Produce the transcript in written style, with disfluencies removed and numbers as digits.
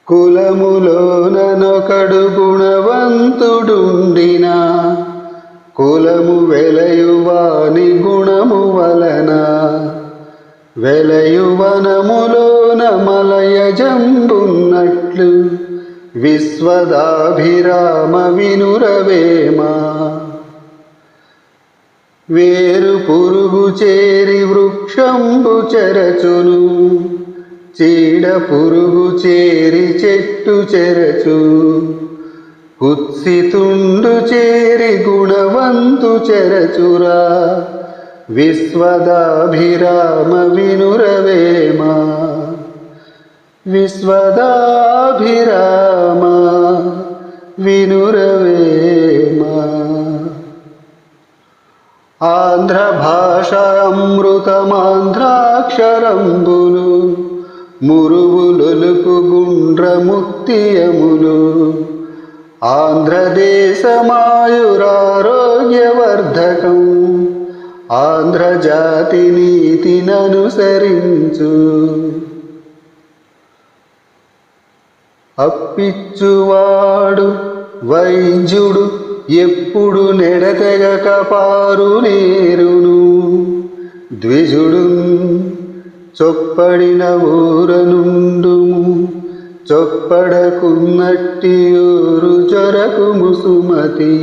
కులములోనొకడు గుణవంతుడుండినా కులము వెలయువాని గుణము వలన వెలయువనములోన మలయజంబున్నట్లు విశ్వదాభిరామ వినురవేమా. వేరు పురుగు చేరి వృక్షంబు చెరచును, చీడ పురుగు చేరి చెట్టు చెరచు, కుత్సితుండు చేరి గుణవంతు చెరచురా విశ్వదాభిరామ వినురవేమా. విశ్వదాభిరామ వినురవేమా. ఆంధ్ర భాష అమృతమాంధ్రాక్షరంబులు మురువులొలుకు గుండ్రముక్తియములు ఆంధ్రదేశమాయురారోగ్యవర్ధకం ఆంధ్రజాతి నీతిననుసరించు. అప్పిచ్చువాడు వైద్యుడు ఎప్పుడు నెడతెగక పారు నేరును, ద్విజుడు చొప్పడిన ఊరనుండుము చొప్పడకున్నట్టియూరు చొరకు ముసుమతి.